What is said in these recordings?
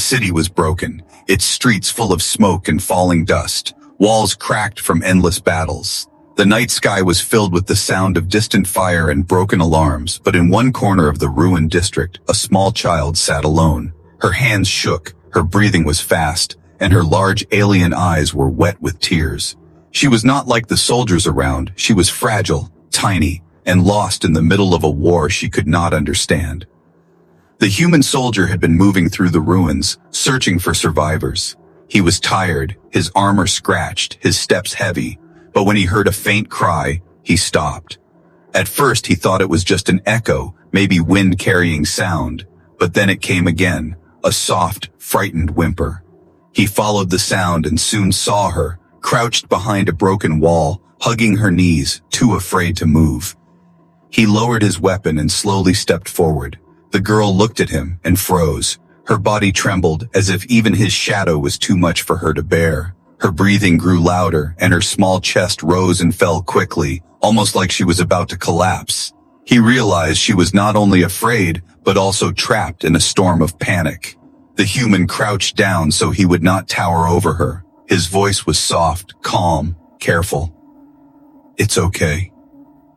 city was broken, its streets full of smoke and falling dust, walls cracked from endless battles. The night sky was filled with the sound of distant fire and broken alarms, but in one corner of the ruined district, a small child sat alone. Her hands shook, her breathing was fast, and her large alien eyes were wet with tears. She was not like the soldiers around. She was fragile, tiny, and lost in the middle of a war she could not understand. The human soldier had been moving through the ruins, searching for survivors. He was tired, his armor scratched, his steps heavy, but when he heard a faint cry, he stopped. At first he thought it was just an echo, maybe wind carrying sound, but then it came again, a soft, frightened whimper. He followed the sound and soon saw her, crouched behind a broken wall, hugging her knees, too afraid to move. He lowered his weapon and slowly stepped forward. The girl looked at him and froze. Her body trembled as if even his shadow was too much for her to bear. Her breathing grew louder and her small chest rose and fell quickly, almost like she was about to collapse. He realized she was not only afraid, but also trapped in a storm of panic. The human crouched down so he would not tower over her. His voice was soft, calm, careful. "It's okay.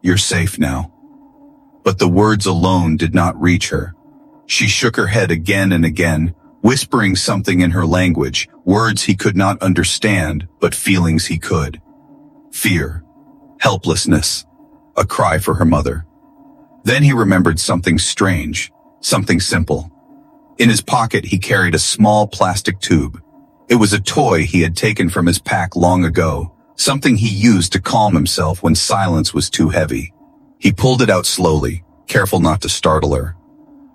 You're safe now." But the words alone did not reach her. She shook her head again and again, whispering something in her language, words he could not understand, but feelings he could. Fear, helplessness, a cry for her mother. Then he remembered something strange, something simple. In his pocket he carried a small plastic tube. It was a toy he had taken from his pack long ago, something he used to calm himself when silence was too heavy. He pulled it out slowly, careful not to startle her.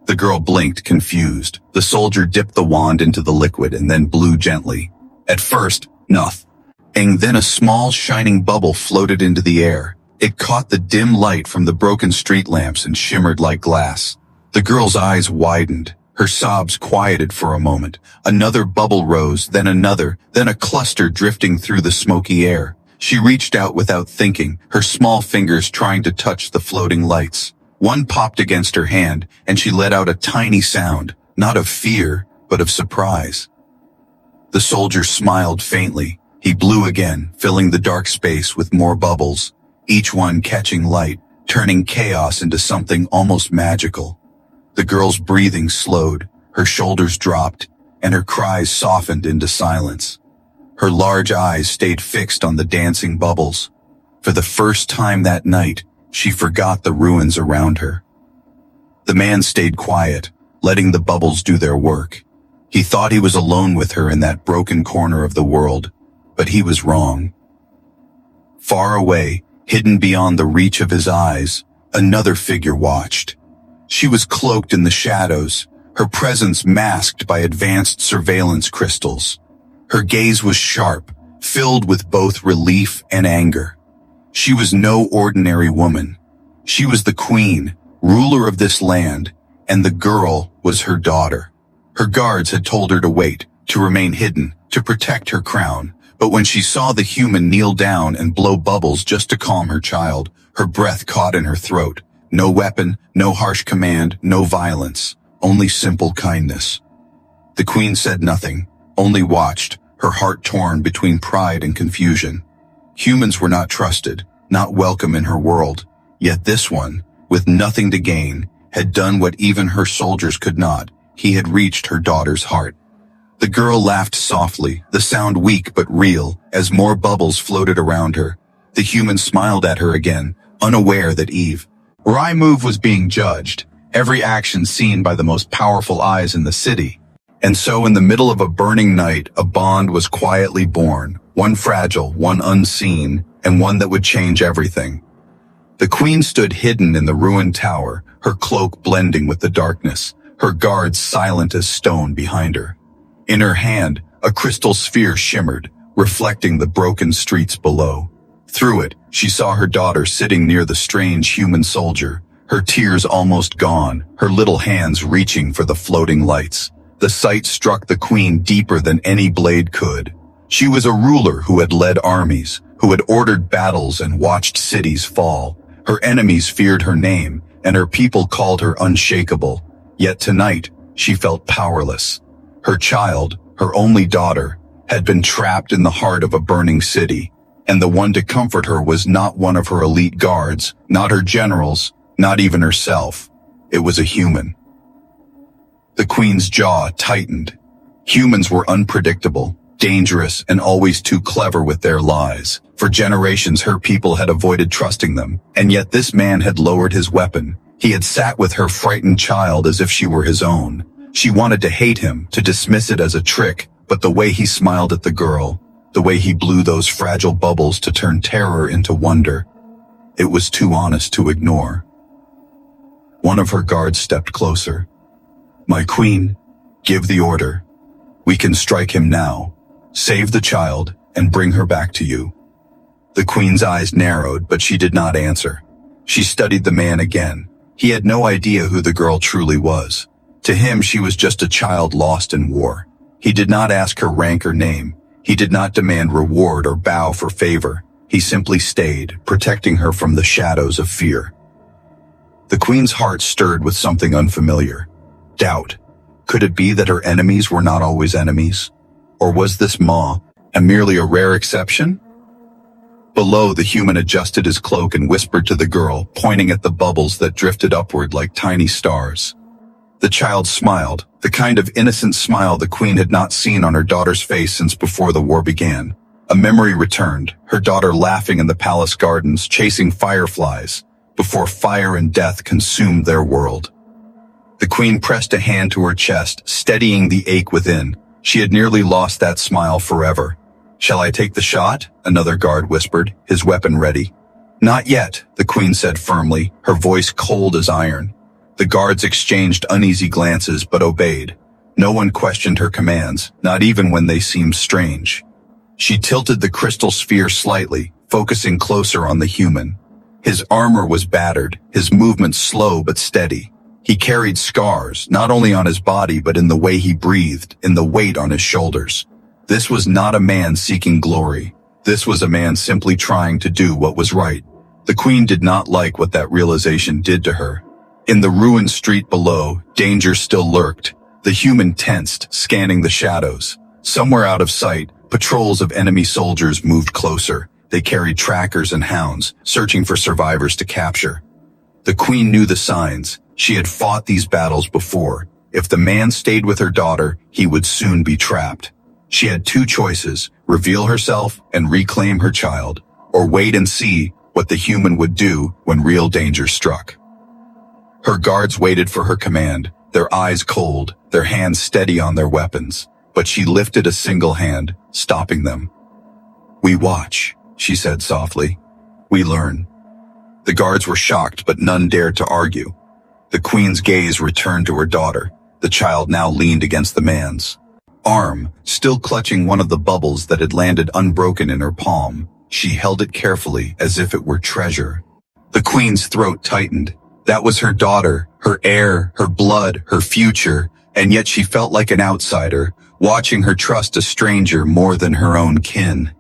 The girl blinked, confused. The soldier dipped the wand into the liquid and then blew gently. At first, nothing. Then a small shining bubble floated into the air. It caught the dim light from the broken street lamps and shimmered like glass. The girl's eyes widened. Her sobs quieted for a moment. Another bubble rose, then another, then a cluster drifting through the smoky air. She reached out without thinking, her small fingers trying to touch the floating lights. One popped against her hand, and she let out a tiny sound, not of fear, but of surprise. The soldier smiled faintly. He blew again, filling the dark space with more bubbles, each one catching light, turning chaos into something almost magical. The girl's breathing slowed, her shoulders dropped, and her cries softened into silence. Her large eyes stayed fixed on the dancing bubbles. For the first time that night, she forgot the ruins around her. The man stayed quiet, letting the bubbles do their work. He thought he was alone with her in that broken corner of the world, but he was wrong. Far away, hidden beyond the reach of his eyes, another figure watched. She was cloaked in the shadows, her presence masked by advanced surveillance crystals. Her gaze was sharp, filled with both relief and anger. She was no ordinary woman. She was the queen, ruler of this land, and the girl was her daughter. Her guards had told her to wait, to remain hidden, to protect her crown. But when she saw the human kneel down and blow bubbles just to calm her child, her breath caught in her throat. No weapon, no harsh command, no violence, only simple kindness. The queen said nothing, only watched, her heart torn between pride and confusion. Humans were not trusted, not welcome in her world, yet this one, with nothing to gain, had done what even her soldiers could not. He had reached her daughter's heart. The girl laughed softly, the sound weak but real, as more bubbles floated around her. The human smiled at her again, unaware that Eve, her eye move was being judged, every action seen by the most powerful eyes in the city. And so in the middle of a burning night, a bond was quietly born, one fragile, one unseen, and one that would change everything. The queen stood hidden in the ruined tower, her cloak blending with the darkness, her guards silent as stone behind her. In her hand, a crystal sphere shimmered, reflecting the broken streets below. Through it, she saw her daughter sitting near the strange human soldier, her tears almost gone, her little hands reaching for the floating lights. The sight struck the queen deeper than any blade could. She was a ruler who had led armies, who had ordered battles and watched cities fall. Her enemies feared her name, and her people called her unshakable. Yet tonight, she felt powerless. Her child, her only daughter, had been trapped in the heart of a burning city, and the one to comfort her was not one of her elite guards, not her generals, not even herself. It was a human. The Queen's jaw tightened. Humans were unpredictable, dangerous, and always too clever with their lies. For generations her people had avoided trusting them, and yet this man had lowered his weapon. He had sat with her frightened child as if she were his own. She wanted to hate him, to dismiss it as a trick, but the way he smiled at the girl, the way he blew those fragile bubbles to turn terror into wonder, it was too honest to ignore. One of her guards stepped closer. "My queen, give the order. We can strike him now. Save the child and bring her back to you." The queen's eyes narrowed, but she did not answer. She studied the man again. He had no idea who the girl truly was. To him, she was just a child lost in war. He did not ask her rank or name. He did not demand reward or bow for favor. He simply stayed, protecting her from the shadows of fear. The queen's heart stirred with something unfamiliar. Doubt. Could it be that her enemies were not always enemies? Or was this merely a rare exception? Below, the human adjusted his cloak and whispered to the girl, pointing at the bubbles that drifted upward like tiny stars. The child smiled, the kind of innocent smile the queen had not seen on her daughter's face since before the war began. A memory returned, her daughter laughing in the palace gardens, chasing fireflies, before fire and death consumed their world. The queen pressed a hand to her chest, steadying the ache within. She had nearly lost that smile forever. "Shall I take the shot?" another guard whispered, his weapon ready. "Not yet," the queen said firmly, her voice cold as iron. The guards exchanged uneasy glances but obeyed. No one questioned her commands, not even when they seemed strange. She tilted the crystal sphere slightly, focusing closer on the human. His armor was battered, his movements slow but steady. He carried scars, not only on his body but in the way he breathed, in the weight on his shoulders. This was not a man seeking glory. This was a man simply trying to do what was right. The queen did not like what that realization did to her. In the ruined street below, danger still lurked. The human tensed, scanning the shadows. Somewhere out of sight, patrols of enemy soldiers moved closer. They carried trackers and hounds, searching for survivors to capture. The queen knew the signs. She had fought these battles before. If the man stayed with her daughter, he would soon be trapped. She had two choices: reveal herself and reclaim her child, or wait and see what the human would do when real danger struck. Her guards waited for her command, their eyes cold, their hands steady on their weapons, but she lifted a single hand, stopping them. "We watch," she said softly. "We learn." The guards were shocked, but none dared to argue. The queen's gaze returned to her daughter. The child now leaned against the man's arm, still clutching one of the bubbles that had landed unbroken in her palm. She held it carefully, as if it were treasure. The queen's throat tightened. That was her daughter, her heir, her blood, her future, and yet she felt like an outsider, watching her trust a stranger more than her own kin.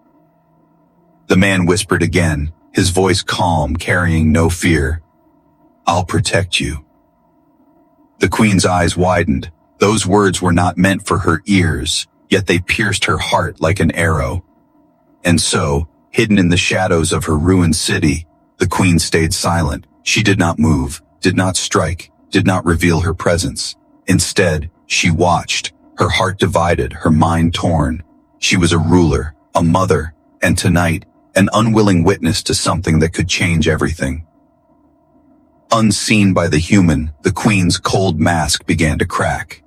The man whispered again, his voice calm, carrying no fear. "I'll protect you." The queen's eyes widened. Those words were not meant for her ears, yet they pierced her heart like an arrow. And so, hidden in the shadows of her ruined city, the queen stayed silent. She did not move, did not strike, did not reveal her presence. Instead, she watched, her heart divided, her mind torn. She was a ruler, a mother, and tonight, an unwilling witness to something that could change everything. Unseen by the human, the queen's cold mask began to crack.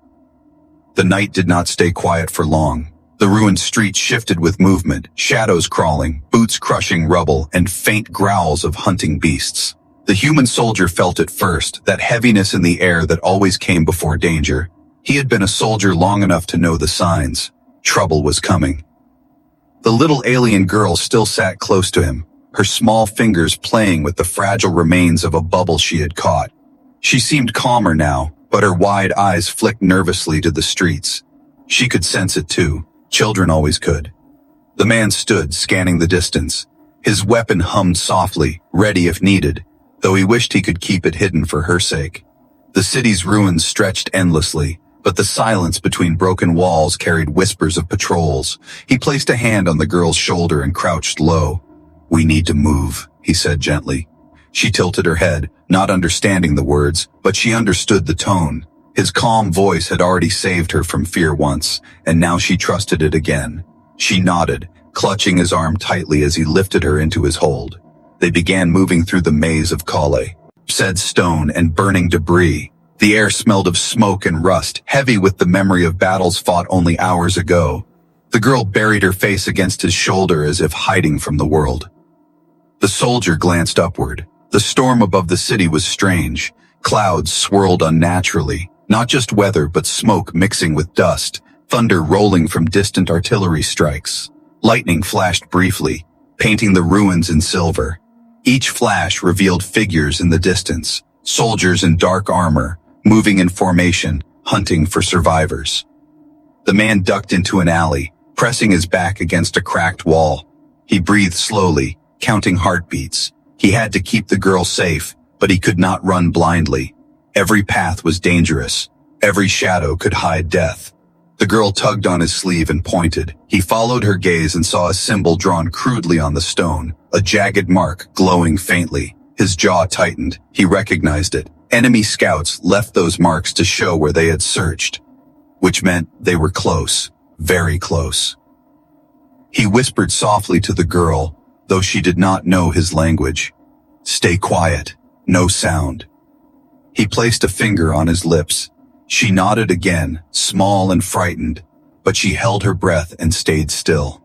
The night did not stay quiet for long. The ruined streets shifted with movement, shadows crawling, boots crushing rubble, and faint growls of hunting beasts. The human soldier felt it first, that heaviness in the air that always came before danger. He had been a soldier long enough to know the signs. Trouble was coming. The little alien girl still sat close to him, her small fingers playing with the fragile remains of a bubble she had caught. She seemed calmer now, but her wide eyes flicked nervously to the streets. She could sense it too. Children always could. The man stood, scanning the distance. His weapon hummed softly, ready if needed, though he wished he could keep it hidden for her sake. The city's ruins stretched endlessly, but the silence between broken walls carried whispers of patrols. He placed a hand on the girl's shoulder and crouched low. "We need to move," he said gently. She tilted her head, not understanding the words, but she understood the tone. His calm voice had already saved her from fear once, and now she trusted it again. She nodded, clutching his arm tightly as he lifted her into his hold. They began moving through the maze of Calais, said stone and burning debris. The air smelled of smoke and rust, heavy with the memory of battles fought only hours ago. The girl buried her face against his shoulder as if hiding from the world. The soldier glanced upward. The storm above the city was strange. Clouds swirled unnaturally, not just weather but smoke mixing with dust, thunder rolling from distant artillery strikes. Lightning flashed briefly, painting the ruins in silver. Each flash revealed figures in the distance, soldiers in dark armor, moving in formation, hunting for survivors. The man ducked into an alley, pressing his back against a cracked wall. He breathed slowly, counting heartbeats. He had to keep the girl safe, but he could not run blindly. Every path was dangerous. Every shadow could hide death. The girl tugged on his sleeve and pointed. He followed her gaze and saw a symbol drawn crudely on the stone, a jagged mark glowing faintly. His jaw tightened. He recognized it. Enemy scouts left those marks to show where they had searched, which meant they were close, very close. He whispered softly to the girl, though she did not know his language. "Stay quiet, no sound." He placed a finger on his lips. She nodded again, small and frightened, but she held her breath and stayed still.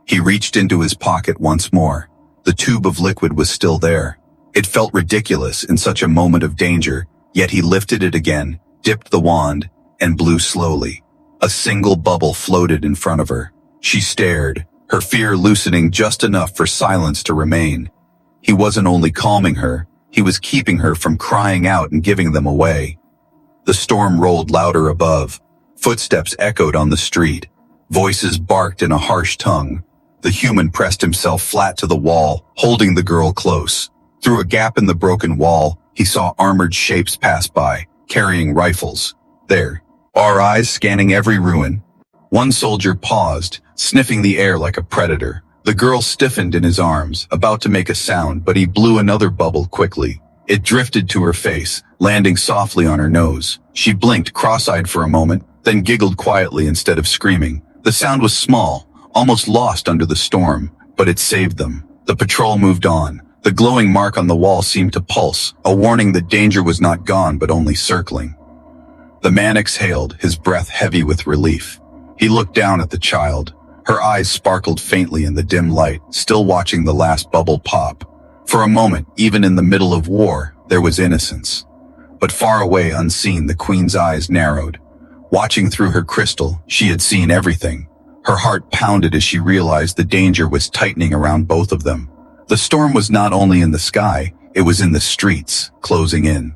He reached into his pocket once more. The tube of liquid was still there. It felt ridiculous in such a moment of danger, yet he lifted it again, dipped the wand, and blew slowly. A single bubble floated in front of her. She stared, her fear loosening just enough for silence to remain. He wasn't only calming her, he was keeping her from crying out and giving them away. The storm rolled louder above. Footsteps echoed on the street. Voices barked in a harsh tongue. The human pressed himself flat to the wall, holding the girl close. Through a gap in the broken wall, he saw armored shapes pass by, carrying rifles. There, our eyes scanning every ruin. One soldier paused, sniffing the air like a predator. The girl stiffened in his arms, about to make a sound, but he blew another bubble quickly. It drifted to her face, landing softly on her nose. She blinked cross-eyed for a moment, then giggled quietly instead of screaming. The sound was small, almost lost under the storm, but it saved them. The patrol moved on. The glowing mark on the wall seemed to pulse, a warning that danger was not gone but only circling. The man exhaled, his breath heavy with relief. He looked down at the child. Her eyes sparkled faintly in the dim light, still watching the last bubble pop. For a moment, even in the middle of war, there was innocence. But far away, unseen, the queen's eyes narrowed. Watching through her crystal, she had seen everything. Her heart pounded as she realized the danger was tightening around both of them. The storm was not only in the sky, it was in the streets, closing in.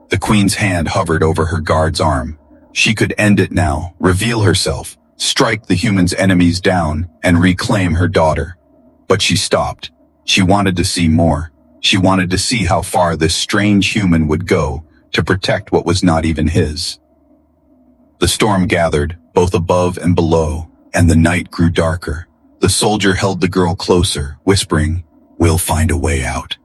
The queen's hand hovered over her guard's arm. She could end it now, reveal herself, strike the human's enemies down, and reclaim her daughter. But she stopped. She wanted to see more. She wanted to see how far this strange human would go to protect what was not even his. The storm gathered, both above and below, and the night grew darker. The soldier held the girl closer, whispering, "We'll find a way out."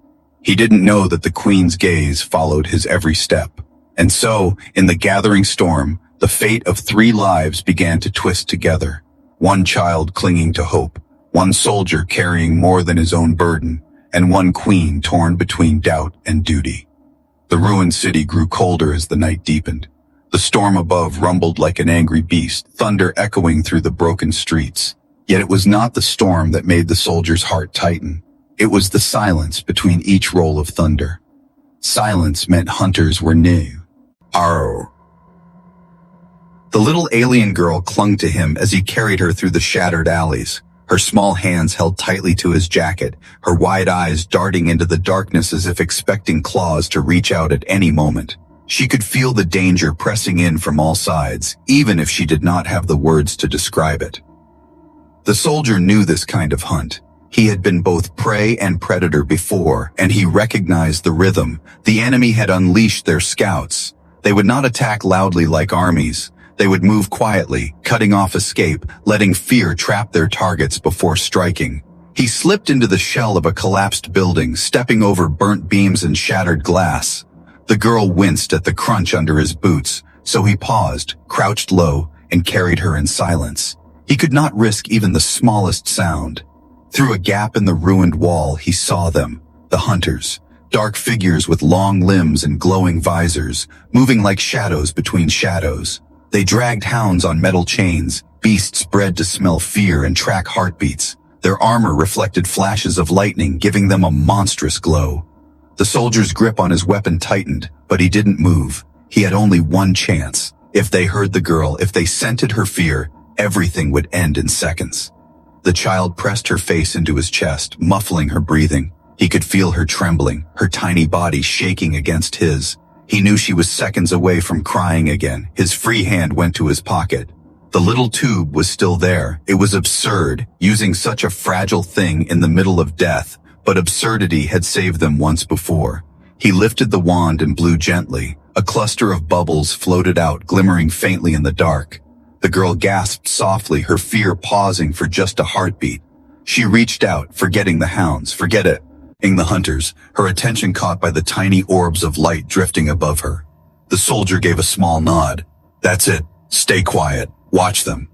He didn't know that the queen's gaze followed his every step. And so, in the gathering storm, the fate of 3 lives began to twist together. One child clinging to hope, one soldier carrying more than his own burden, and one queen torn between doubt and duty. The ruined city grew colder as the night deepened. The storm above rumbled like an angry beast, thunder echoing through the broken streets. Yet it was not the storm that made the soldier's heart tighten. It was the silence between each roll of thunder. Silence meant hunters were near. Arr. The little alien girl clung to him as he carried her through the shattered alleys. Her small hands held tightly to his jacket, her wide eyes darting into the darkness as if expecting claws to reach out at any moment. She could feel the danger pressing in from all sides, even if she did not have the words to describe it. The soldier knew this kind of hunt. He had been both prey and predator before, and he recognized the rhythm. The enemy had unleashed their scouts. They would not attack loudly like armies. They would move quietly, cutting off escape, letting fear trap their targets before striking. He slipped into the shell of a collapsed building, stepping over burnt beams and shattered glass. The girl winced at the crunch under his boots, so he paused, crouched low, and carried her in silence. He could not risk even the smallest sound. Through a gap in the ruined wall, he saw them, the hunters, dark figures with long limbs and glowing visors, moving like shadows between shadows. They dragged hounds on metal chains, beasts bred to smell fear and track heartbeats. Their armor reflected flashes of lightning, giving them a monstrous glow. The soldier's grip on his weapon tightened, but he didn't move. He had only one chance. If they heard the girl, if they scented her fear, everything would end in seconds. The child pressed her face into his chest, muffling her breathing. He could feel her trembling, her tiny body shaking against his. He knew she was seconds away from crying again. His free hand went to his pocket. The little tube was still there. It was absurd, using such a fragile thing in the middle of death, but absurdity had saved them once before. He lifted the wand and blew gently. A cluster of bubbles floated out, glimmering faintly in the dark. The girl gasped softly, her fear pausing for just a heartbeat. She reached out, forgetting the hounds, forgetting the hunters, her attention caught by the tiny orbs of light drifting above her. The soldier gave a small nod. "That's it. Stay quiet. Watch them."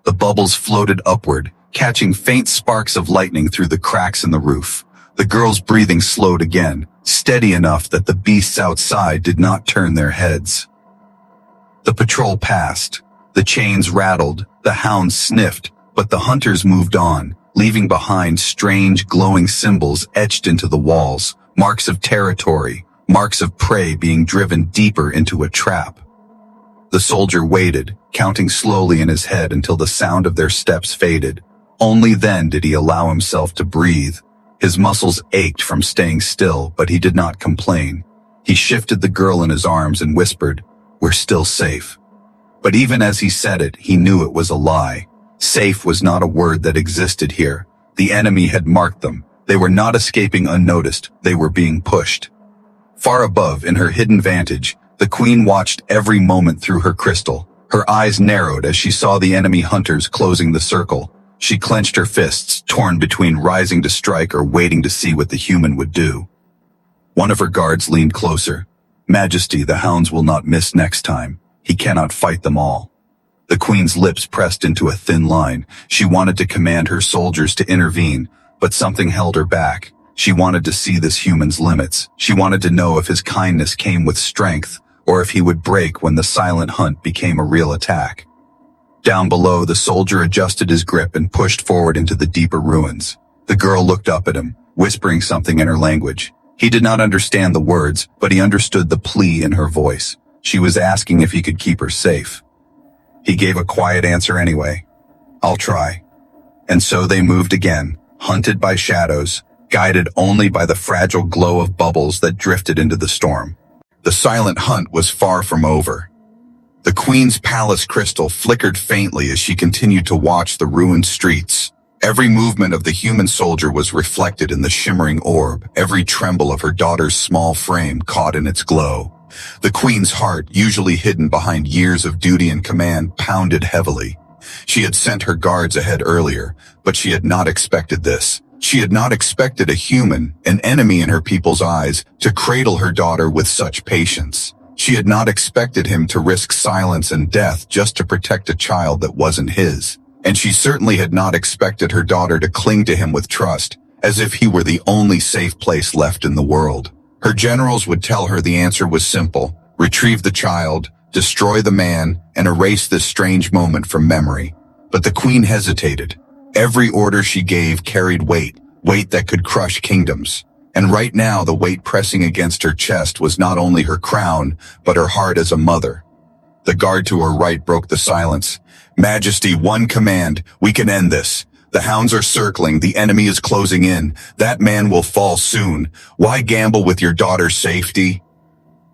The bubbles floated upward, catching faint sparks of lightning through the cracks in the roof. The girl's breathing slowed again, steady enough that the beasts outside did not turn their heads. The patrol passed. The chains rattled, the hounds sniffed, but the hunters moved on, leaving behind strange glowing symbols etched into the walls, marks of territory, marks of prey being driven deeper into a trap. The soldier waited, counting slowly in his head until the sound of their steps faded. Only then did he allow himself to breathe. His muscles ached from staying still, but he did not complain. He shifted the girl in his arms and whispered, "We're still safe." But even as he said it, he knew it was a lie. Safe was not a word that existed here. The enemy had marked them. They were not escaping unnoticed. They were being pushed. Far above, in her hidden vantage, the queen watched every moment through her crystal. Her eyes narrowed as she saw the enemy hunters closing the circle. She clenched her fists, torn between rising to strike or waiting to see what the human would do. One of her guards leaned closer. "Majesty, the hounds will not miss next time. He cannot fight them all." The queen's lips pressed into a thin line. She wanted to command her soldiers to intervene, but something held her back. She wanted to see this human's limits. She wanted to know if his kindness came with strength, or if he would break when the silent hunt became a real attack. Down below, the soldier adjusted his grip and pushed forward into the deeper ruins. The girl looked up at him, whispering something in her language. He did not understand the words, but he understood the plea in her voice. She was asking if he could keep her safe. He gave a quiet answer anyway. "I'll try." And so they moved again, hunted by shadows, guided only by the fragile glow of bubbles that drifted into the storm. The silent hunt was far from over. The queen's palace crystal flickered faintly as she continued to watch the ruined streets. Every movement of the human soldier was reflected in the shimmering orb, every tremble of her daughter's small frame caught in its glow. The queen's heart, usually hidden behind years of duty and command, pounded heavily. She had sent her guards ahead earlier, but she had not expected this. She had not expected a human, an enemy in her people's eyes, to cradle her daughter with such patience. She had not expected him to risk silence and death just to protect a child that wasn't his. And she certainly had not expected her daughter to cling to him with trust, as if he were the only safe place left in the world. Her generals would tell her the answer was simple: retrieve the child, destroy the man, and erase this strange moment from memory. But the queen hesitated. Every order she gave carried weight that could crush kingdoms. And right now, the weight pressing against her chest was not only her crown, but her heart as a mother. The guard to her right broke the silence. "Majesty, one command. We can end this. The hounds are circling. The enemy is closing in. That man will fall soon. Why gamble with your daughter's safety?"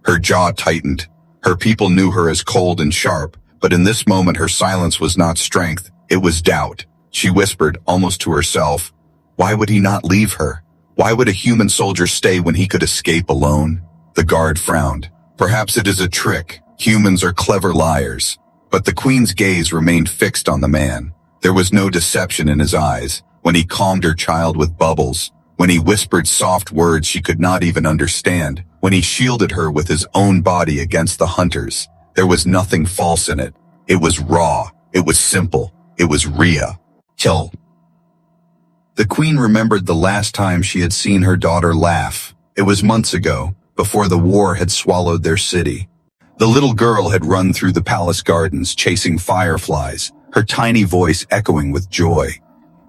Her jaw tightened. Her people knew her as cold and sharp, but in this moment her silence was not strength, it was doubt. She whispered, almost to herself, "Why would he not leave her? Why would a human soldier stay when he could escape alone?" The guard frowned. "Perhaps it is a trick. Humans are clever liars." But the queen's gaze remained fixed on the man. There was no deception in his eyes. When he calmed her child with bubbles, when he whispered soft words she could not even understand, when he shielded her with his own body against the hunters, there was nothing false in it. It was raw. It was simple. It was Rhea. Kill. The queen remembered the last time she had seen her daughter laugh. It was months ago, before the war had swallowed their city. The little girl had run through the palace gardens chasing fireflies, her tiny voice echoing with joy.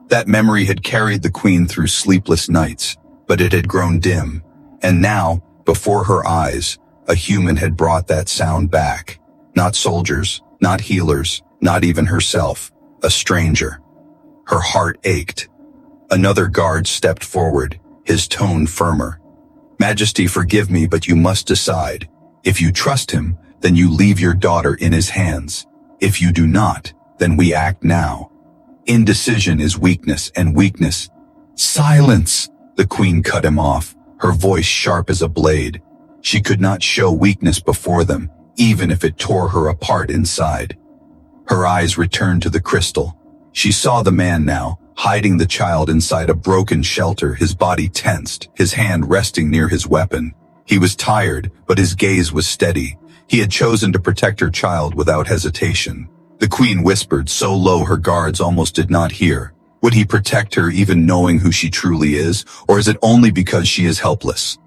That memory had carried the queen through sleepless nights, but it had grown dim. And now, before her eyes, a human had brought that sound back. Not soldiers, not healers, not even herself. A stranger. Her heart ached. Another guard stepped forward, his tone firmer. Majesty, forgive me, but you must decide. If you trust him, then you leave your daughter in his hands. If you do not, then we act now. Indecision is weakness, and weakness— Silence! The queen cut him off, her voice sharp as a blade. She could not show weakness before them, even if it tore her apart inside. Her eyes returned to the crystal. She saw the man now, hiding the child inside a broken shelter, his body tensed, his hand resting near his weapon. He was tired, but his gaze was steady. He had chosen to protect her child without hesitation. The queen whispered so low her guards almost did not hear. Would he protect her even knowing who she truly is, or is it only because she is helpless?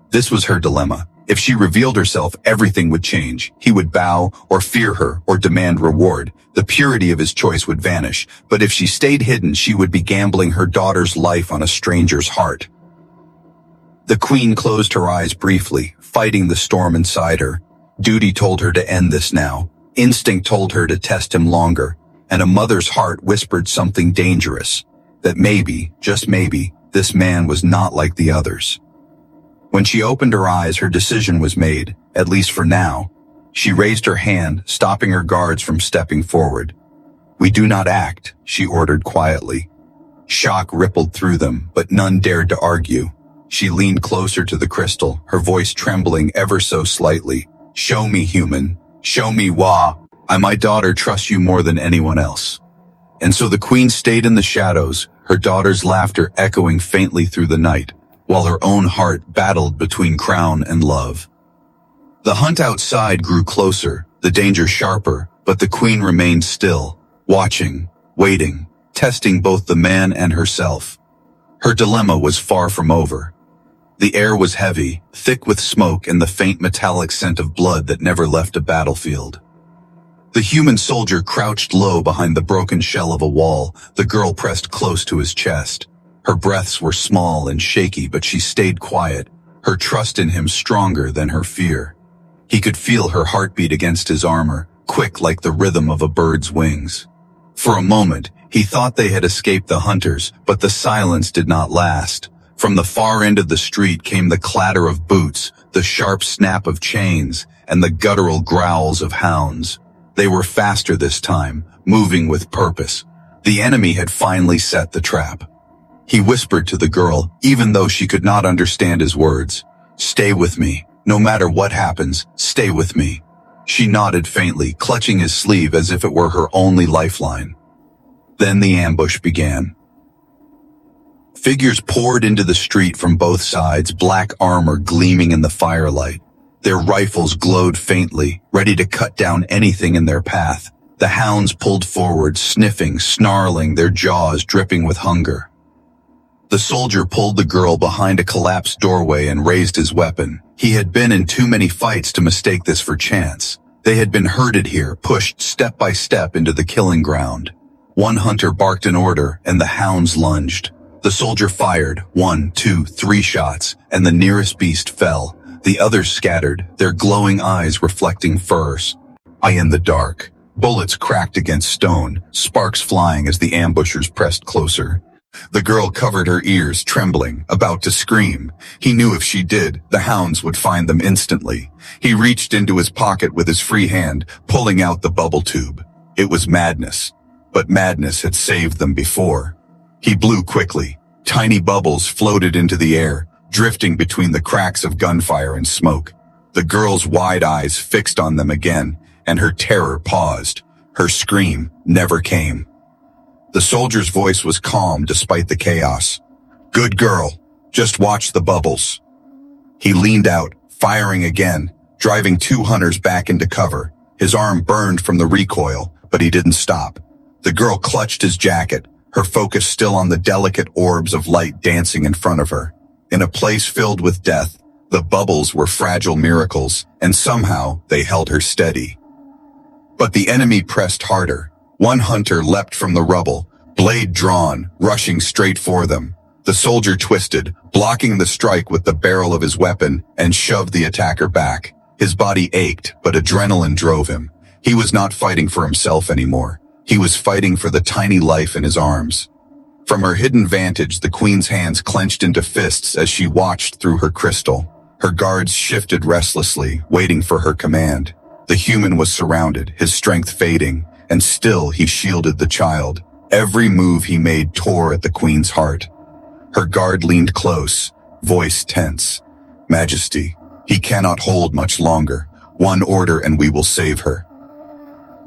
This was her dilemma. If she revealed herself, everything would change. He would bow, or fear her, or demand reward. The purity of his choice would vanish. But if she stayed hidden, she would be gambling her daughter's life on a stranger's heart. The queen closed her eyes briefly, fighting the storm inside her. Duty told her to end this now. Instinct told her to test him longer. And a mother's heart whispered something dangerous. That maybe, just maybe, this man was not like the others. When she opened her eyes, her decision was made, at least for now. She raised her hand, stopping her guards from stepping forward. "We do not act," she ordered quietly. Shock rippled through them, but none dared to argue. She leaned closer to the crystal, her voice trembling ever so slightly. "Show me, human. Show me why. My daughter trusts you more than anyone else." And so the queen stayed in the shadows, her daughter's laughter echoing faintly through the night, while her own heart battled between crown and love. The hunt outside grew closer, the danger sharper, but the queen remained still, watching, waiting, testing both the man and herself. Her dilemma was far from over. The air was heavy, thick with smoke and the faint metallic scent of blood that never left a battlefield. The human soldier crouched low behind the broken shell of a wall, the girl pressed close to his chest. Her breaths were small and shaky, but she stayed quiet, her trust in him stronger than her fear. He could feel her heartbeat against his armor, quick like the rhythm of a bird's wings. For a moment, he thought they had escaped the hunters, but the silence did not last. From the far end of the street came the clatter of boots, the sharp snap of chains, and the guttural growls of hounds. They were faster this time, moving with purpose. The enemy had finally set the trap. He whispered to the girl, even though she could not understand his words. "Stay with me. No matter what happens, stay with me." She nodded faintly, clutching his sleeve as if it were her only lifeline. Then the ambush began. Figures poured into the street from both sides, black armor gleaming in the firelight. Their rifles glowed faintly, ready to cut down anything in their path. The hounds pulled forward, sniffing, snarling, their jaws dripping with hunger. The soldier pulled the girl behind a collapsed doorway and raised his weapon. He had been in too many fights to mistake this for chance. They had been herded here, pushed step by step into the killing ground. One hunter barked an order, and the hounds lunged. The soldier fired 1, 2, 3 shots, and the nearest beast fell. The others scattered, their glowing eyes reflecting furs. In the dark, bullets cracked against stone, sparks flying as the ambushers pressed closer. The girl covered her ears, trembling, about to scream. He knew if she did, the hounds would find them instantly. He reached into his pocket with his free hand, pulling out the bubble tube. It was madness, but madness had saved them before. He blew quickly. Tiny bubbles floated into the air, drifting between the cracks of gunfire and smoke. The girl's wide eyes fixed on them again, and her terror paused. Her scream never came. The soldier's voice was calm despite the chaos. "Good girl. Just watch the bubbles." He leaned out, firing again, driving two hunters back into cover. His arm burned from the recoil, but he didn't stop. The girl clutched his jacket, her focus still on the delicate orbs of light dancing in front of her. In a place filled with death, the bubbles were fragile miracles, and somehow they held her steady. But the enemy pressed harder. One hunter leapt from the rubble, blade drawn, rushing straight for them. The soldier twisted, blocking the strike with the barrel of his weapon, and shoved the attacker back. His body ached, but adrenaline drove him. He was not fighting for himself anymore. He was fighting for the tiny life in his arms. From her hidden vantage, the queen's hands clenched into fists as she watched through her crystal. Her guards shifted restlessly, waiting for her command. The human was surrounded, his strength fading, and still he shielded the child. Every move he made tore at the queen's heart. Her guard leaned close, voice tense. "Majesty, he cannot hold much longer. One order and we will save her."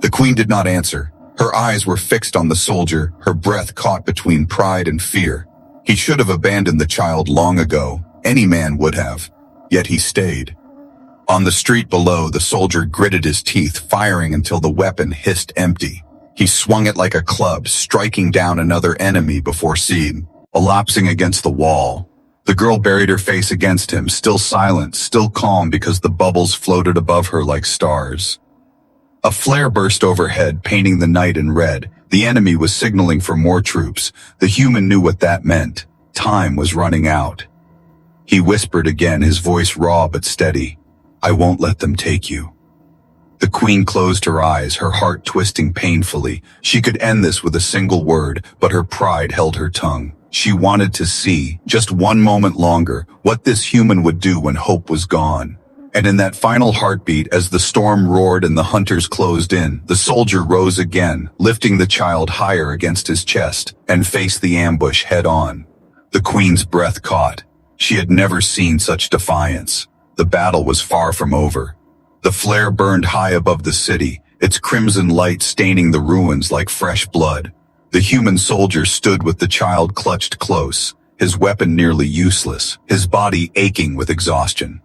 The queen did not answer. Her eyes were fixed on the soldier, her breath caught between pride and fear. He should have abandoned the child long ago. Any man would have. Yet he stayed. On the street below, the soldier gritted his teeth, firing until the weapon hissed empty. He swung it like a club, striking down another enemy before seeing, collapsing against the wall. The girl buried her face against him, still silent, still calm because the bubbles floated above her like stars. A flare burst overhead, painting the night in red. The enemy was signaling for more troops. The human knew what that meant. Time was running out. He whispered again, his voice raw but steady. "I won't let them take you." The queen closed her eyes, her heart twisting painfully. She could end this with a single word, but her pride held her tongue. She wanted to see, just one moment longer, what this human would do when hope was gone. And in that final heartbeat, as the storm roared and the hunters closed in, the soldier rose again, lifting the child higher against his chest, and faced the ambush head on. The queen's breath caught. She had never seen such defiance. The battle was far from over. The flare burned high above the city, its crimson light staining the ruins like fresh blood. The human soldier stood with the child clutched close, his weapon nearly useless, his body aching with exhaustion.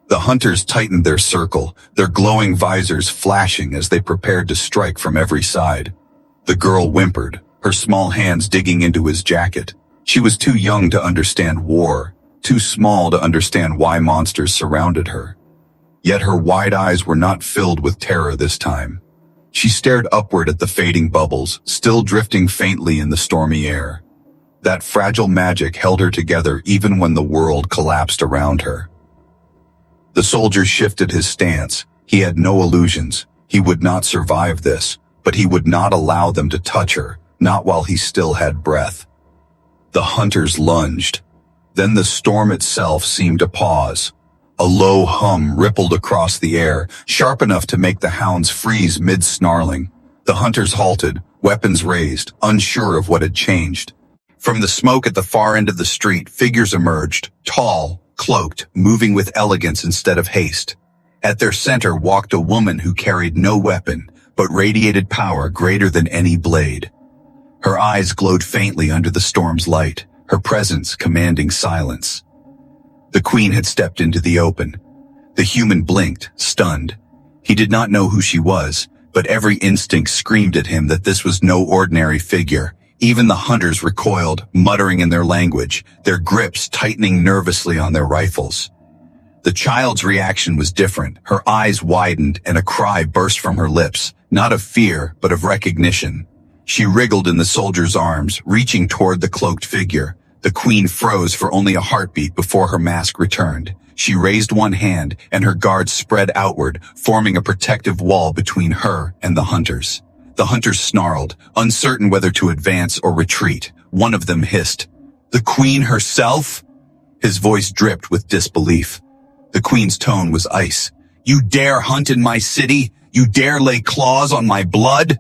The hunters tightened their circle, their glowing visors flashing as they prepared to strike from every side. The girl whimpered, her small hands digging into his jacket. She was too young to understand war, too small to understand why monsters surrounded her. Yet her wide eyes were not filled with terror this time. She stared upward at the fading bubbles, still drifting faintly in the stormy air. That fragile magic held her together even when the world collapsed around her. The soldier shifted his stance. He had no illusions. He would not survive this, but he would not allow them to touch her, not while he still had breath. The hunters lunged. Then the storm itself seemed to pause. A low hum rippled across the air, sharp enough to make the hounds freeze mid-snarling. The hunters halted, weapons raised, unsure of what had changed. From the smoke at the far end of the street, figures emerged, tall, cloaked, moving with elegance instead of haste. At their center walked a woman who carried no weapon, but radiated power greater than any blade. Her eyes glowed faintly under the storm's light, her presence commanding silence. The queen had stepped into the open. The human blinked, stunned. He did not know who she was, but every instinct screamed at him that this was no ordinary figure. Even the hunters recoiled, muttering in their language, their grips tightening nervously on their rifles. The child's reaction was different. Her eyes widened and a cry burst from her lips, not of fear, but of recognition. She wriggled in the soldier's arms, reaching toward the cloaked figure. The queen froze for only a heartbeat before her mask returned. She raised one hand, and her guards spread outward, forming a protective wall between her and the hunters. The hunters snarled, uncertain whether to advance or retreat. One of them hissed, "The queen herself?" His voice dripped with disbelief. The queen's tone was ice. "You dare hunt in my city? You dare lay claws on my blood?"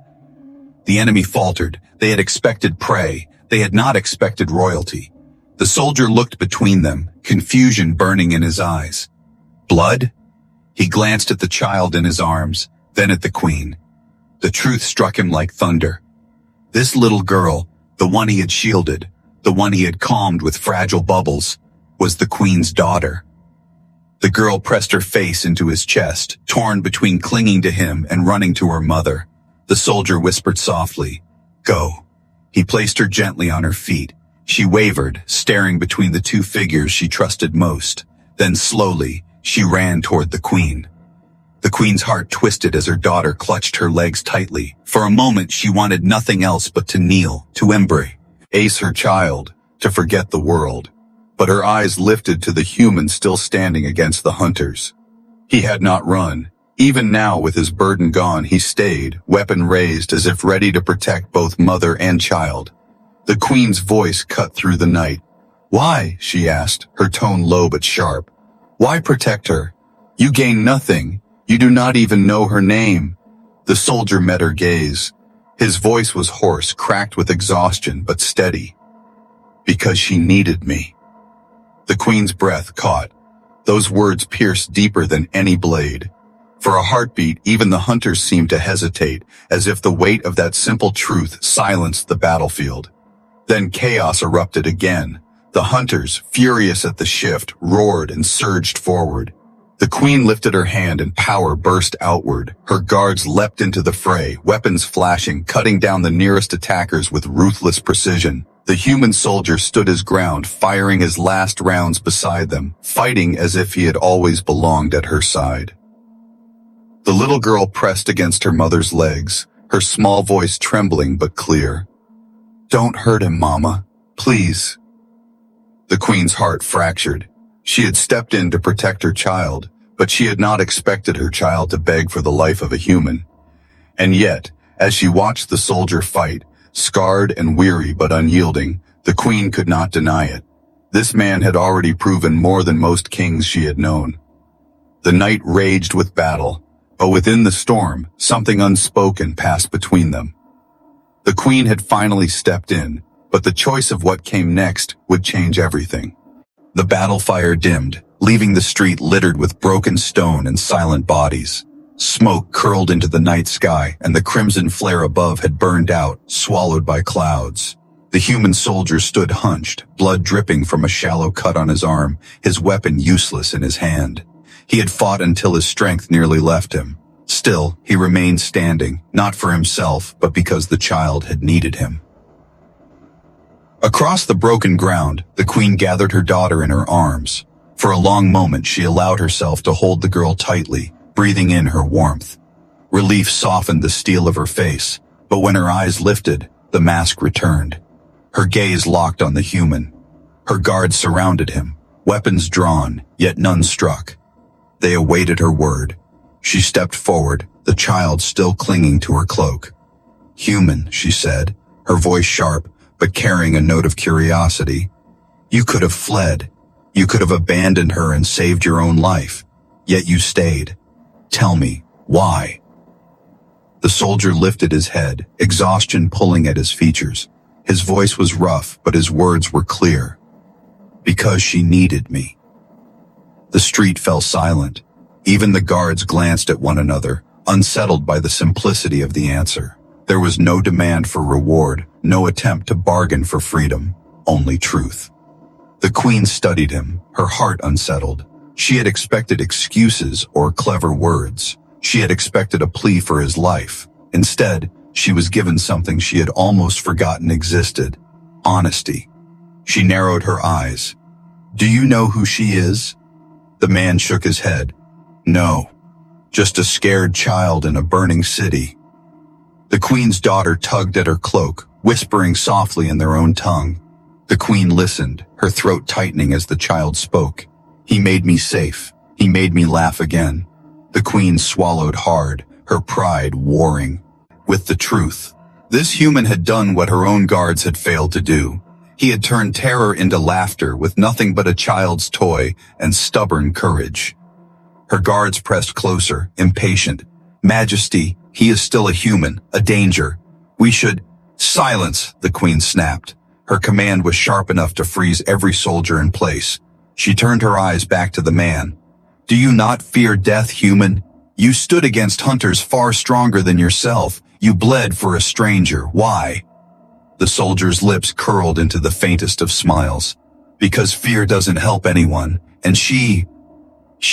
The enemy faltered. They had expected prey. They had not expected royalty. The soldier looked between them, confusion burning in his eyes. Blood? He glanced at the child in his arms. then at the queen. The truth struck him like thunder. This little girl, the one he had shielded, the one he had calmed with fragile bubbles, was the queen's daughter. The girl pressed her face into his chest, torn between clinging to him and running to her mother. The soldier whispered softly, "Go." He placed her gently on her feet. She wavered, staring between the two figures she trusted most. Then slowly, she ran toward the queen. The queen's heart twisted as her daughter clutched her legs tightly. For a moment, she wanted nothing else but to kneel, to embrace her child, to forget the world. But her eyes lifted to the human still standing against the hunters. He had not run. Even now, with his burden gone, he stayed, weapon raised as if ready to protect both mother and child. The queen's voice cut through the night. "Why?" she asked, her tone low but sharp. "Why protect her? You gain nothing. You do not even know her name." The soldier met her gaze. His voice was hoarse, cracked with exhaustion, but steady. "Because she needed me." The queen's breath caught. Those words pierced deeper than any blade. For a heartbeat, even the hunters seemed to hesitate, as if the weight of that simple truth silenced the battlefield. Then chaos erupted again. The hunters, furious at the shift, roared and surged forward. The queen lifted her hand and power burst outward. Her guards leapt into the fray, weapons flashing, cutting down the nearest attackers with ruthless precision. The human soldier stood his ground, firing his last rounds beside them, fighting as if he had always belonged at her side. The little girl pressed against her mother's legs, her small voice trembling but clear. "Don't hurt him, Mama. Please." The queen's heart fractured. She had stepped in to protect her child, but she had not expected her child to beg for the life of a human. And yet, as she watched the soldier fight, scarred and weary but unyielding, the queen could not deny it. This man had already proven more than most kings she had known. The night raged with battle, but within the storm, something unspoken passed between them. The queen had finally stepped in, but the choice of what came next would change everything. The battle fire dimmed, leaving the street littered with broken stone and silent bodies. Smoke curled into the night sky, and the crimson flare above had burned out, swallowed by clouds. The human soldier stood hunched, blood dripping from a shallow cut on his arm, his weapon useless in his hand. He had fought until his strength nearly left him. Still, he remained standing, not for himself, but because the child had needed him. Across the broken ground, the queen gathered her daughter in her arms. For a long moment, she allowed herself to hold the girl tightly, breathing in her warmth. Relief softened the steel of her face, but when her eyes lifted, the mask returned. Her gaze locked on the human. Her guards surrounded him, weapons drawn, yet none struck. They awaited her word. She stepped forward, the child still clinging to her cloak. "Human," she said, her voice sharp, but carrying a note of curiosity. "You could have fled. You could have abandoned her and saved your own life. Yet you stayed. Tell me, why?" The soldier lifted his head, exhaustion pulling at his features. His voice was rough, but his words were clear. "Because she needed me." The street fell silent. Even the guards glanced at one another, unsettled by the simplicity of the answer. There was no demand for reward, no attempt to bargain for freedom, only truth. The queen studied him, her heart unsettled. She had expected excuses or clever words. She had expected a plea for his life. Instead, she was given something she had almost forgotten existed: honesty. She narrowed her eyes. "Do you know who she is?" The man shook his head. "No, just a scared child in a burning city." The queen's daughter tugged at her cloak, whispering softly in their own tongue. The queen listened, her throat tightening as the child spoke. "He made me safe. He made me laugh again." The queen swallowed hard, her pride warring with the truth. This human had done what her own guards had failed to do. He had turned terror into laughter with nothing but a child's toy and stubborn courage. Her guards pressed closer, impatient. "Majesty, he is still a human, a danger. We should—" "Silence," the queen snapped. Her command was sharp enough to freeze every soldier in place. She turned her eyes back to the man. "Do you not fear death, human? You stood against hunters far stronger than yourself. You bled for a stranger. Why? The soldier's lips curled into the faintest of smiles. Because fear doesn't help anyone, and she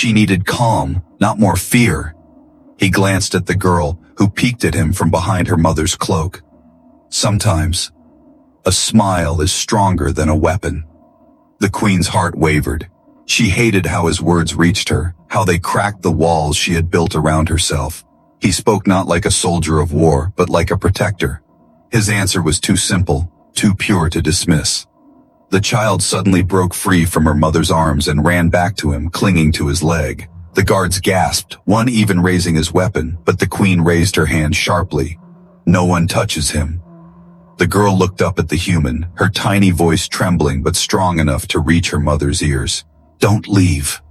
needed calm, not more fear. He glanced at the girl, who peeked at him from behind her mother's cloak. Sometimes, a smile is stronger than a weapon. The queen's heart wavered. She hated how his words reached her, how they cracked the walls she had built around herself. He spoke not like a soldier of war, but like a protector. His answer was too simple, too pure to dismiss. The child suddenly broke free from her mother's arms and ran back to him, clinging to his leg. The guards gasped, one even raising his weapon, but the queen raised her hand sharply. No one touches him. The girl looked up at the human, her tiny voice trembling but strong enough to reach her mother's ears. Don't leave.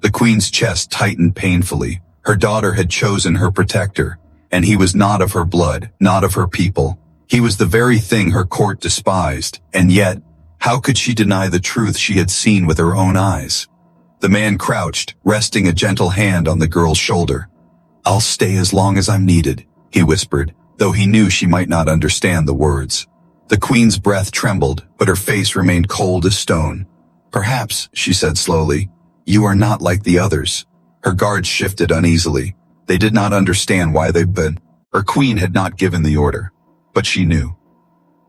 The queen's chest tightened painfully. Her daughter had chosen her protector, and he was not of her blood, not of her people. He was the very thing her court despised, and yet, how could she deny the truth she had seen with her own eyes? The man crouched, resting a gentle hand on the girl's shoulder. I'll stay as long as I'm needed, he whispered, though he knew she might not understand the words. The queen's breath trembled, but her face remained cold as stone. Perhaps, she said slowly, you are not like the others. Her guards shifted uneasily. They did not understand why they'd been. Her queen had not given the order, but she knew.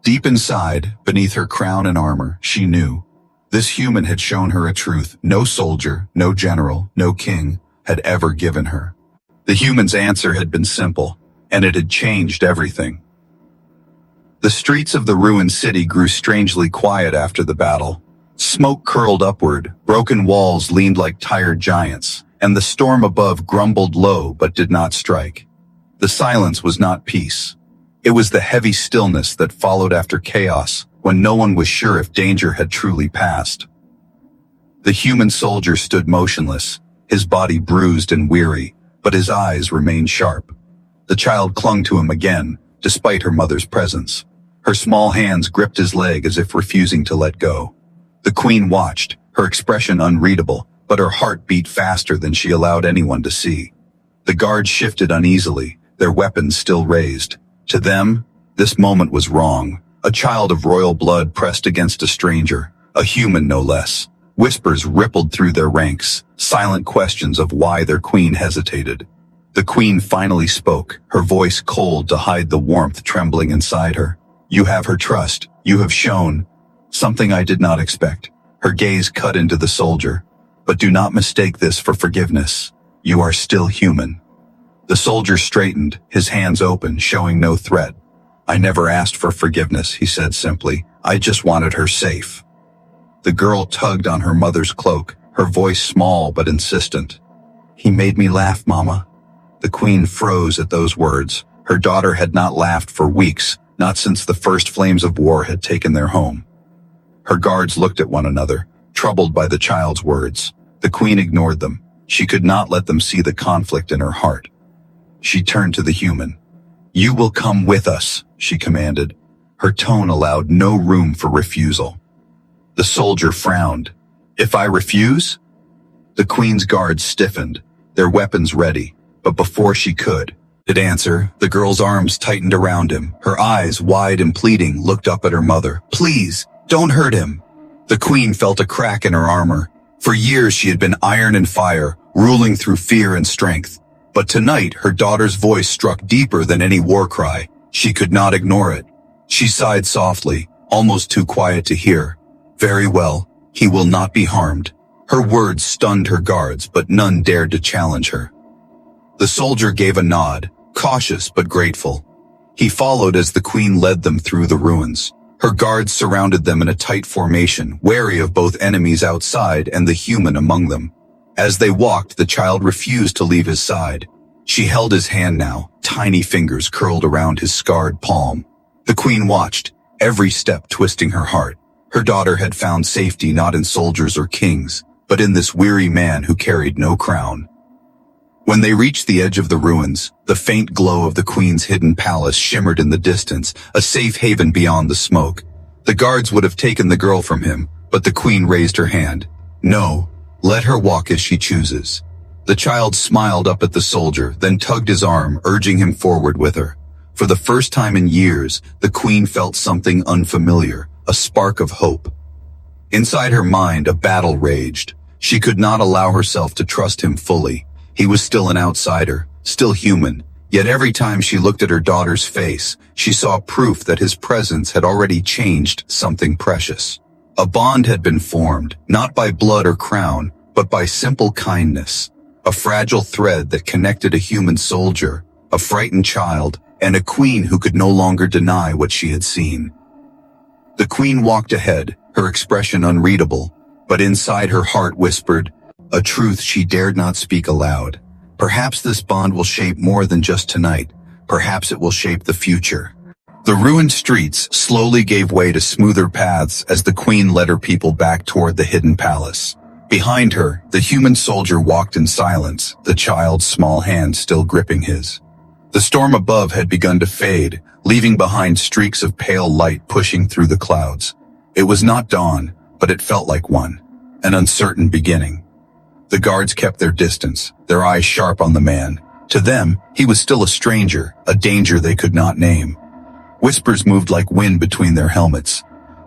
Deep inside, beneath her crown and armor, she knew. This human had shown her a truth no soldier, no general, no king had ever given her. The human's answer had been simple, and it had changed everything. The streets of the ruined city grew strangely quiet after the battle. Smoke curled upward, broken walls leaned like tired giants, and the storm above grumbled low but did not strike. The silence was not peace. It was the heavy stillness that followed after chaos, when no one was sure if danger had truly passed. The human soldier stood motionless, his body bruised and weary, but his eyes remained sharp. The child clung to him again, despite her mother's presence. Her small hands gripped his leg as if refusing to let go. The queen watched, her expression unreadable, but her heart beat faster than she allowed anyone to see. The guards shifted uneasily, their weapons still raised. To them, this moment was wrong. A child of royal blood pressed against a stranger, a human no less. Whispers rippled through their ranks, silent questions of why their queen hesitated. The queen finally spoke, her voice cold to hide the warmth trembling inside her. You have her trust. You have shown something I did not expect. Her gaze cut into the soldier. But do not mistake this for forgiveness. You are still human. The soldier straightened, his hands open, showing no threat. I never asked for forgiveness, he said simply. I just wanted her safe. The girl tugged on her mother's cloak, her voice small but insistent. He made me laugh, Mama. The queen froze at those words. Her daughter had not laughed for weeks, not since the first flames of war had taken their home. Her guards looked at one another, troubled by the child's words. The queen ignored them. She could not let them see the conflict in her heart. She turned to the human. You will come with us, she commanded. Her tone allowed no room for refusal. The soldier frowned. If I refuse? The queen's guards stiffened, their weapons ready, but before she could answer, the girl's arms tightened around him. Her eyes, wide and pleading, looked up at her mother. Please, don't hurt him. The queen felt a crack in her armor. For years she had been iron and fire, ruling through fear and strength. But tonight her daughter's voice struck deeper than any war cry. She could not ignore it. She sighed softly, almost too quiet to hear. Very well, he will not be harmed. Her words stunned her guards, but none dared to challenge her. The soldier gave a nod, cautious but grateful. He followed as the queen led them through the ruins. Her guards surrounded them in a tight formation, wary of both enemies outside and the human among them. As they walked, the child refused to leave his side. She held his hand now, tiny fingers curled around his scarred palm. The queen watched, every step twisting her heart. Her daughter had found safety not in soldiers or kings, but in this weary man who carried no crown. When they reached the edge of the ruins, the faint glow of the queen's hidden palace shimmered in the distance, a safe haven beyond the smoke. The guards would have taken the girl from him, but the queen raised her hand. No, let her walk as she chooses. The child smiled up at the soldier, then tugged his arm, urging him forward with her. For the first time in years, the queen felt something unfamiliar, a spark of hope. Inside her mind, a battle raged. She could not allow herself to trust him fully. He was still an outsider, still human. Yet every time she looked at her daughter's face, she saw proof that his presence had already changed something precious. A bond had been formed, not by blood or crown, but by simple kindness. A fragile thread that connected a human soldier, a frightened child, and a queen who could no longer deny what she had seen. The queen walked ahead, her expression unreadable, but inside her heart whispered, a truth she dared not speak aloud. Perhaps this bond will shape more than just tonight. Perhaps it will shape the future. The ruined streets slowly gave way to smoother paths as the queen led her people back toward the hidden palace. Behind her, the human soldier walked in silence, the child's small hand still gripping his. The storm above had begun to fade, leaving behind streaks of pale light pushing through the clouds. It was not dawn, but it felt like one, an uncertain beginning. The guards kept their distance, their eyes sharp on the man. To them, he was still a stranger, a danger they could not name. Whispers moved like wind between their helmets.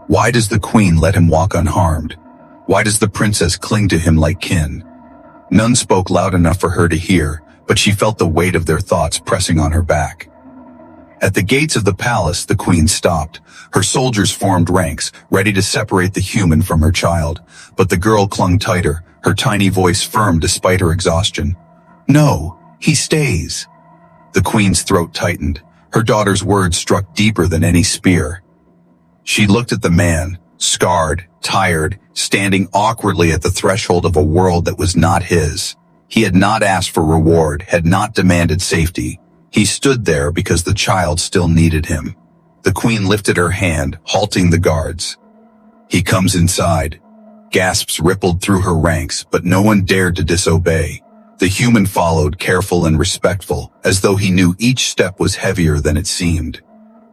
Why does the queen let him walk unharmed? Why does the princess cling to him like kin? None spoke loud enough for her to hear, but she felt the weight of their thoughts pressing on her back. At the gates of the palace, the queen stopped. Her soldiers formed ranks, ready to separate the human from her child. But the girl clung tighter, her tiny voice firm despite her exhaustion. No, he stays. The queen's throat tightened. Her daughter's words struck deeper than any spear. She looked at the man, scarred, tired, standing awkwardly at the threshold of a world that was not his. He had not asked for reward, had not demanded safety. He stood there because the child still needed him. The queen lifted her hand, halting the guards. He comes inside. Gasps rippled through her ranks, but no one dared to disobey. The human followed, careful and respectful, as though he knew each step was heavier than it seemed.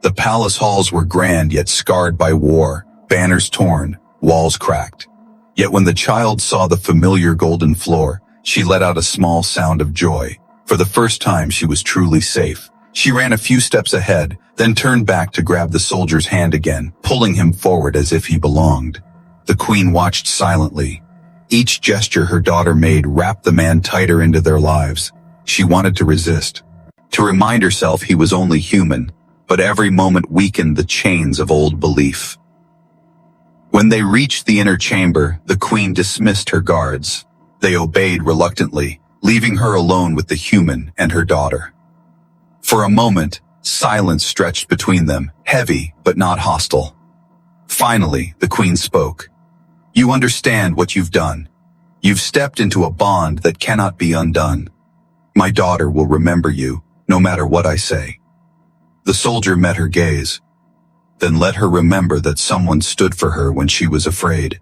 The palace halls were grand yet scarred by war, banners torn, walls cracked. Yet when the child saw the familiar golden floor, she let out a small sound of joy. For the first time, she was truly safe. She ran a few steps ahead, then turned back to grab the soldier's hand again, pulling him forward as if he belonged. The queen watched silently. Each gesture her daughter made wrapped the man tighter into their lives. She wanted to resist, to remind herself he was only human, but every moment weakened the chains of old belief. When they reached the inner chamber, the queen dismissed her guards. They obeyed reluctantly, leaving her alone with the human and her daughter. For a moment, silence stretched between them, heavy but not hostile. Finally, the queen spoke. You understand what you've done. You've stepped into a bond that cannot be undone. My daughter will remember you, no matter what I say. The soldier met her gaze. Then let her remember that someone stood for her when she was afraid.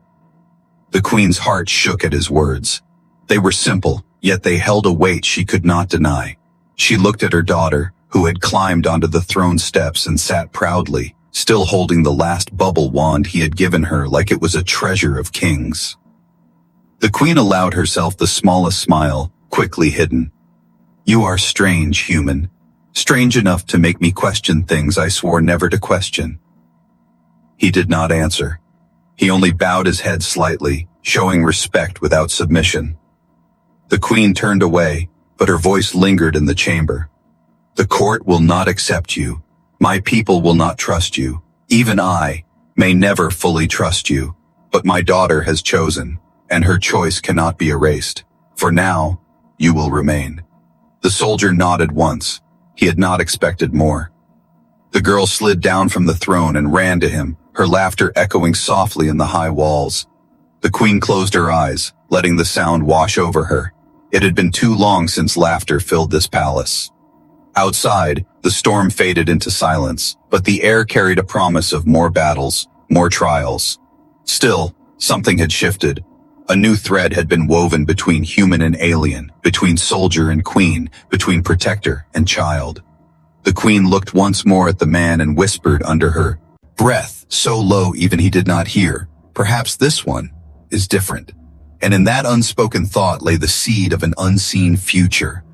The queen's heart shook at his words. They were simple, yet they held a weight she could not deny. She looked at her daughter, who had climbed onto the throne steps and sat proudly, still holding the last bubble wand he had given her like it was a treasure of kings. The queen allowed herself the smallest smile, quickly hidden. You are strange, human. Strange enough to make me question things I swore never to question. He did not answer. He only bowed his head slightly, showing respect without submission. The queen turned away, but her voice lingered in the chamber. The court will not accept you. My people will not trust you. Even I may never fully trust you. But my daughter has chosen, and her choice cannot be erased. For now, you will remain. The soldier nodded once. He had not expected more. The girl slid down from the throne and ran to him, her laughter echoing softly in the high walls. The queen closed her eyes, letting the sound wash over her. It had been too long since laughter filled this palace. Outside, the storm faded into silence, but the air carried a promise of more battles, more trials. Still, something had shifted. A new thread had been woven between human and alien, between soldier and queen, between protector and child. The queen looked once more at the man and whispered under her breath, so low even he did not hear, perhaps this one is different. And in that unspoken thought lay the seed of an unseen future.